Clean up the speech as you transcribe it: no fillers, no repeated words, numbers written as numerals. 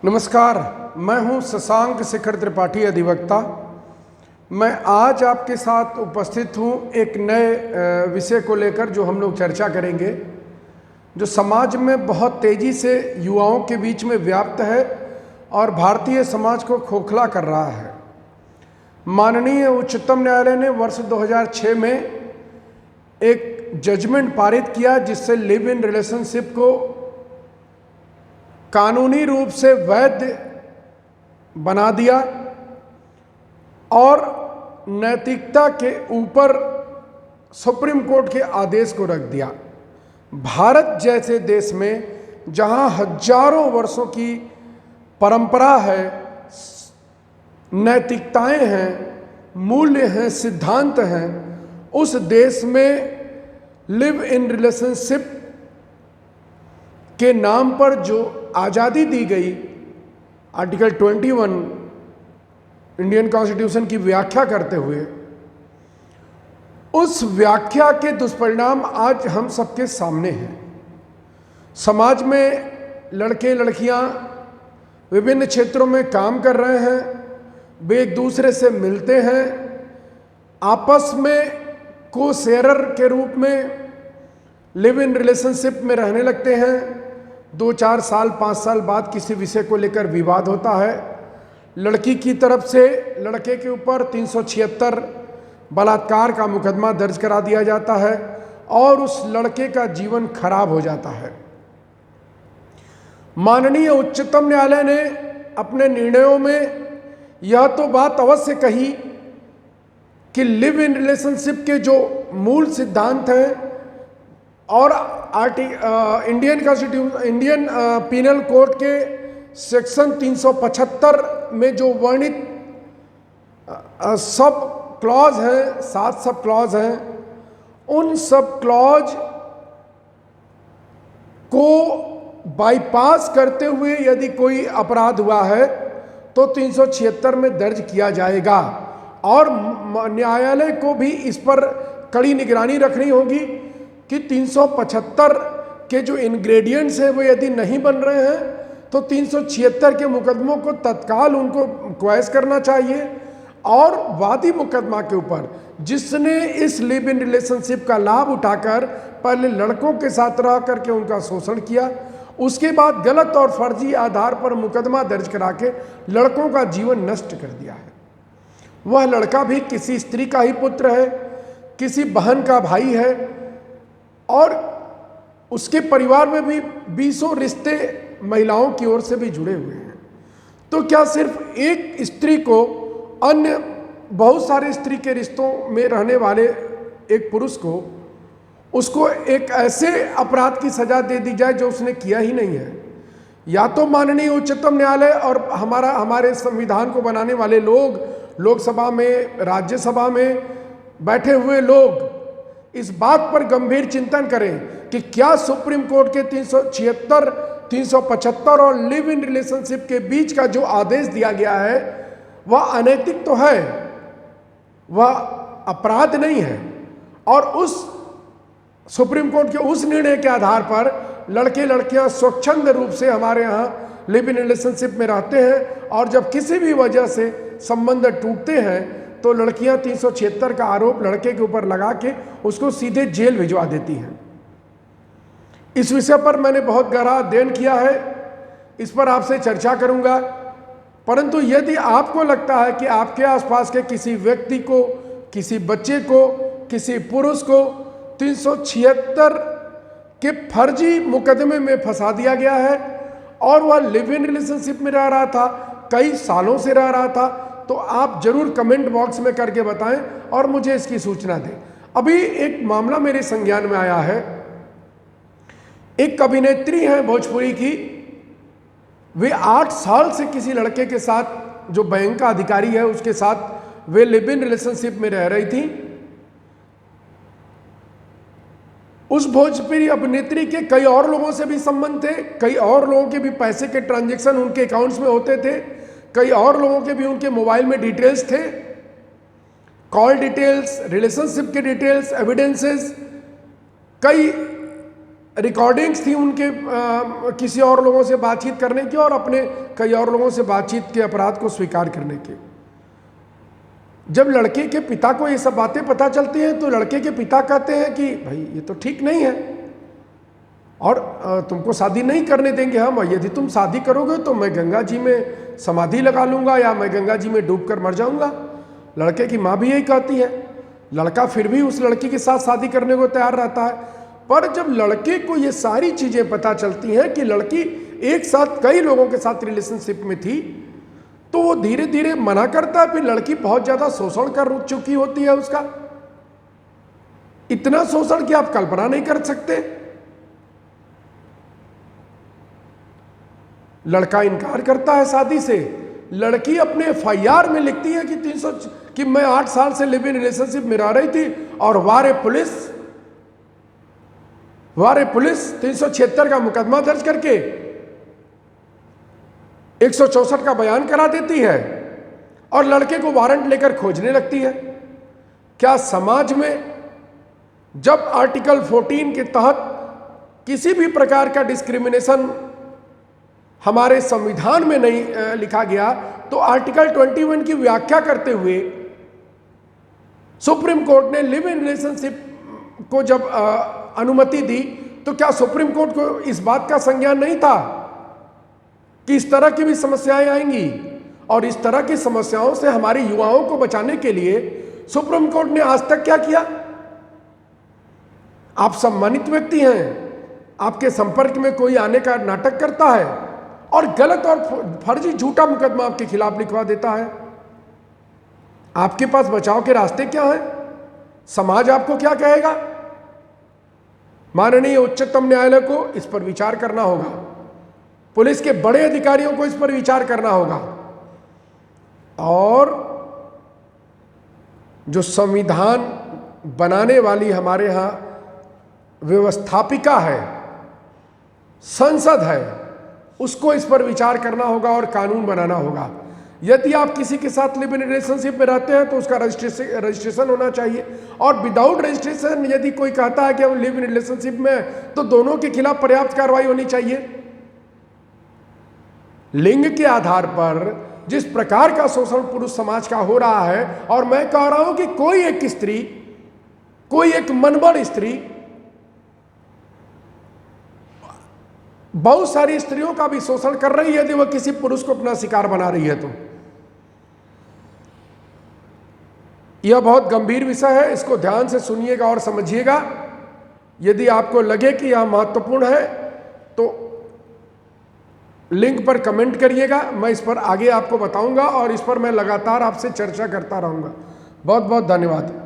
नमस्कार, मैं हूं शशांक शेखर त्रिपाठी अधिवक्ता। मैं आज आपके साथ उपस्थित हूं एक नए विषय को लेकर जो हम लोग चर्चा करेंगे, जो समाज में बहुत तेज़ी से युवाओं के बीच में व्याप्त है और भारतीय समाज को खोखला कर रहा है। माननीय उच्चतम न्यायालय ने वर्ष 2006 में एक जजमेंट पारित किया जिससे लिव इन रिलेशनशिप को कानूनी रूप से वैध बना दिया और नैतिकता के ऊपर सुप्रीम कोर्ट के आदेश को रख दिया। भारत जैसे देश में जहां हजारों वर्षों की परंपरा है, नैतिकताएं हैं, मूल्य हैं, सिद्धांत हैं, उस देश में लिव इन रिलेशनशिप के नाम पर जो आज़ादी दी गई, आर्टिकल 21 इंडियन कॉन्स्टिट्यूशन की व्याख्या करते हुए, उस व्याख्या के दुष्परिणाम आज हम सबके सामने हैं। समाज में लड़के लड़कियां विभिन्न क्षेत्रों में काम कर रहे हैं, वे एक दूसरे से मिलते हैं, आपस में को शेयरर के रूप में लिव इन रिलेशनशिप में रहने लगते हैं। 2-4 साल 5 साल बाद किसी विषय को लेकर विवाद होता है, लड़की की तरफ से लड़के के ऊपर 376 बलात्कार का मुकदमा दर्ज करा दिया जाता है और उस लड़के का जीवन खराब हो जाता है। माननीय उच्चतम न्यायालय ने अपने निर्णयों में यह तो बात अवश्य कही कि लिव इन रिलेशनशिप के जो मूल सिद्धांत हैं और इंडियन पीनल कोड के सेक्शन 375 में जो वर्णित सब क्लॉज हैं, 7 सब क्लॉज हैं, उन सब क्लॉज को बाईपास करते हुए यदि कोई अपराध हुआ है तो 376 में दर्ज किया जाएगा और न्यायालय को भी इस पर कड़ी निगरानी रखनी होगी कि 375 के जो इंग्रेडिएंट्स हैं वो यदि नहीं बन रहे हैं तो 376 के मुकदमों को तत्काल उनको क्वैश करना चाहिए और वादी मुकदमा के ऊपर जिसने इस लिव इन रिलेशनशिप का लाभ उठाकर पहले लड़कों के साथ रह करके उनका शोषण किया, उसके बाद गलत और फर्जी आधार पर मुकदमा दर्ज करा के लड़कों का जीवन नष्ट कर दिया है। वह लड़का भी किसी स्त्री का ही पुत्र है, किसी बहन का भाई है और उसके परिवार में भी 20 रिश्ते महिलाओं की ओर से भी जुड़े हुए हैं। तो क्या सिर्फ एक स्त्री को अन्य बहुत सारे स्त्री के रिश्तों में रहने वाले एक पुरुष को उसको एक ऐसे अपराध की सजा दे दी जाए जो उसने किया ही नहीं है? या तो माननीय उच्चतम न्यायालय और हमारे संविधान को बनाने वाले लोग, लोकसभा में, राज्यसभा में बैठे हुए लोग इस बात पर गंभीर चिंतन करें कि क्या सुप्रीम कोर्ट के 376, 375 और लिव इन रिलेशनशिप के बीच का जो आदेश दिया गया है वह अनैतिक तो है, वह अपराध नहीं है। और उस सुप्रीम कोर्ट के उस निर्णय के आधार पर लड़के लड़कियां स्वच्छंद रूप से हमारे यहाँ लिव इन रिलेशनशिप में रहते हैं और जब किसी भी वजह से संबंध टूटते हैं तो लड़कियां 376 का आरोप लड़के के ऊपर लगा के उसको सीधे जेल भिजवा देती हैं। इस विषय पर मैंने बहुत गहरा अध्ययन किया है, इस पर आपसे चर्चा करूंगा। परंतु यदि आपको लगता है कि आपके आसपास के किसी व्यक्ति को, किसी बच्चे को, किसी पुरुष को 376 के फर्जी मुकदमे में फंसा दिया गया है और वह लिव इन रिलेशनशिप में रह रहा था, कई सालों से रह रहा था, तो आप जरूर कमेंट बॉक्स में करके बताएं और मुझे इसकी सूचना दें। अभी एक मामला मेरे संज्ञान में आया है। एक अभिनेत्री है भोजपुरी की, वे 8 साल से किसी लड़के के साथ, जो बैंक का अधिकारी है उसके साथ वे लिव इन रिलेशनशिप में रह रही थी। उस भोजपुरी अभिनेत्री के कई और लोगों से भी संबंध थे, कई और लोगों के भी पैसे के ट्रांजैक्शन उनके अकाउंट्स में होते थे, कई और लोगों के भी उनके मोबाइल में डिटेल्स थे, कॉल डिटेल्स, रिलेशनशिप के डिटेल्स, एविडेंसेस, कई रिकॉर्डिंग्स थी उनके किसी और लोगों से बातचीत करने की और अपने कई और लोगों से बातचीत के अपराध को स्वीकार करने के। जब लड़के के पिता को ये सब बातें पता चलती हैं तो लड़के के पिता कहते हैं कि भाई ये तो ठीक नहीं है और तुमको शादी नहीं करने देंगे हम। यदि तुम शादी करोगे तो मैं गंगा जी में समाधि लगा लूंगा या मैं गंगा जी में डूबकर मर जाऊंगा। लड़के की माँ भी यही कहती है। लड़का फिर भी उस लड़की के साथ शादी करने को तैयार रहता है। पर जब लड़के को ये सारी चीजें पता चलती हैं कि लड़की एक साथ कई लोगों के साथ रिलेशनशिप में थी तो वो धीरे धीरे मना करता है। फिर लड़की बहुत ज्यादा शोषण कर चुकी होती है उसका, इतना शोषण कि आप कल्पना नहीं कर सकते। लड़का इनकार करता है शादी से। लड़की अपने FIR में लिखती है कि मैं 8 साल से लिव इन रिलेशनशिप में रह रही थी और वारे पुलिस 376 का मुकदमा दर्ज करके 164 का बयान करा देती है और लड़के को वारंट लेकर खोजने लगती है। क्या समाज में जब आर्टिकल 14 के तहत किसी भी प्रकार का डिस्क्रिमिनेशन हमारे संविधान में नहीं लिखा गया तो आर्टिकल 21 की व्याख्या करते हुए सुप्रीम कोर्ट ने लिव इन रिलेशनशिप को जब अनुमति दी तो क्या सुप्रीम कोर्ट को इस बात का संज्ञान नहीं था कि इस तरह की भी समस्याएं आएंगी? और इस तरह की समस्याओं से हमारे युवाओं को बचाने के लिए सुप्रीम कोर्ट ने आज तक क्या किया? आप सम्मानित व्यक्ति हैं, आपके संपर्क में कोई आने का नाटक करता है और गलत और फर्जी झूठा मुकदमा आपके खिलाफ लिखवा देता है। आपके पास बचाव के रास्ते क्या हैं? समाज आपको क्या कहेगा? माननीय उच्चतम न्यायालय को इस पर विचार करना होगा, पुलिस के बड़े अधिकारियों को इस पर विचार करना होगा और जो संविधान बनाने वाली हमारे यहाँ व्यवस्थापिका है, संसद है, उसको इस पर विचार करना होगा और कानून बनाना होगा। यदि आप किसी के साथ लिव इन रिलेशनशिप में रहते हैं तो उसका रजिस्ट्रेशन होना चाहिए और विदाउट रजिस्ट्रेशन यदि कोई कहता है कि हम लिव इन रिलेशनशिप में हैं तो दोनों के खिलाफ पर्याप्त कार्रवाई होनी चाहिए। लिंग के आधार पर जिस प्रकार का शोषण पुरुष समाज का हो रहा है, और मैं कह रहा हूं कि कोई एक स्त्री, कोई एक मनबड़ स्त्री बहुत सारी स्त्रियों का भी शोषण कर रही है यदि वह किसी पुरुष को अपना शिकार बना रही है तो यह बहुत गंभीर विषय है। इसको ध्यान से सुनिएगा और समझिएगा। यदि आपको लगे कि यह महत्वपूर्ण है तो लिंक पर कमेंट करिएगा, मैं इस पर आगे आपको बताऊंगा और इस पर मैं लगातार आपसे चर्चा करता रहूंगा। बहुत बहुत धन्यवाद।